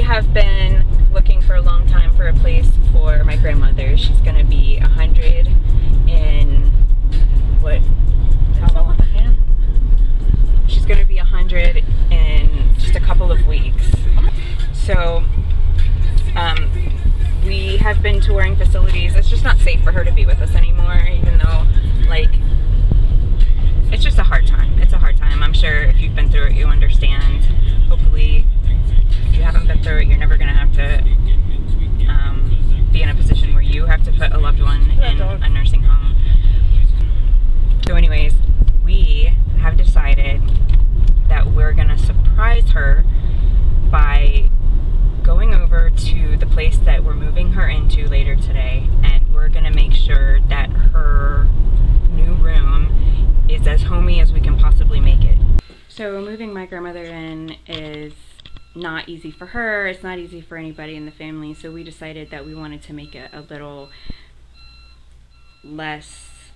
have been looking for a long time for a place for my grandmother. She's going to be 100 in what? How long? She's going to be 100 in just a couple of weeks. So we have been touring facilities. It's just not safe for her to be with us anymore, even though, like, it's just a hard time. It's a hard time. I'm sure if you've been through it, you understand. Hopefully, if you haven't been through it, you're never going to have to be in a position where you have to put a loved one in a nursing home. So anyways, we have decided that we're going to surprise her by going over to the place that we're moving her into later today, and we're going to make sure that her new room is as homey as we can possibly make it. So moving my grandmother in is not easy for her, it's not easy for anybody in the family, so we decided that we wanted to make it a little less,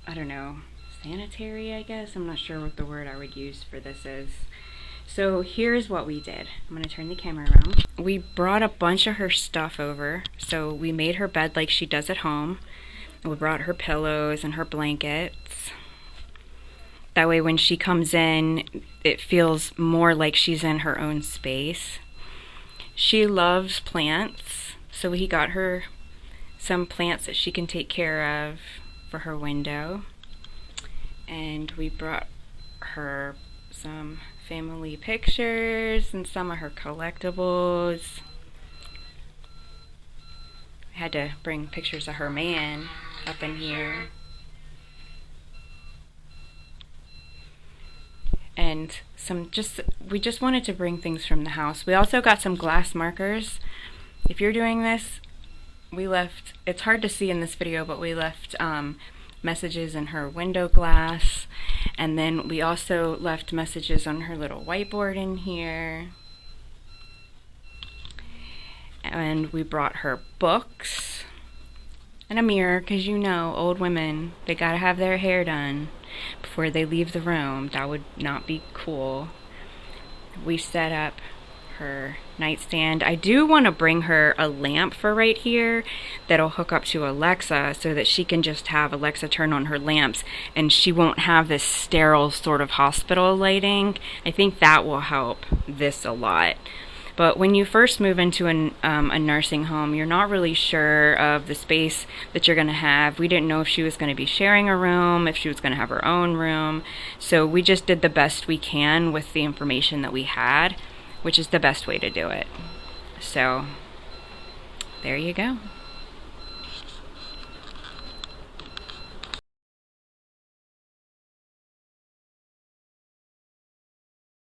I don't know, sanitary, I guess. I'm not sure what the word I would use for this is. So here's what we did. I'm gonna turn the camera around. We brought a bunch of her stuff over. So we made her bed like she does at home. We brought her pillows and her blankets. That way when she comes in, it feels more like she's in her own space. She loves plants, so we got her some plants that she can take care of for her window. And we brought her some family pictures and some of her collectibles. I had to bring pictures of her man up in here. And we just wanted to bring things from the house. We also got some glass markers. If you're doing this, we left, it's hard to see in this video, but we left messages in her window glass, and then we also left messages on her little whiteboard in here. And we brought her books and a mirror, because you know, old women, they gotta have their hair done before they leave the room. That would not be cool. We set up her nightstand. I do want to bring her a lamp for right here that'll hook up to Alexa, so that she can just have Alexa turn on her lamps and she won't have this sterile sort of hospital lighting. I think that will help this a lot. But when you first move into a nursing home, you're not really sure of the space that you're going to have. We didn't know if she was going to be sharing a room, if she was going to have her own room. So we just did the best we can with the information that we had, which is the best way to do it. So there you go.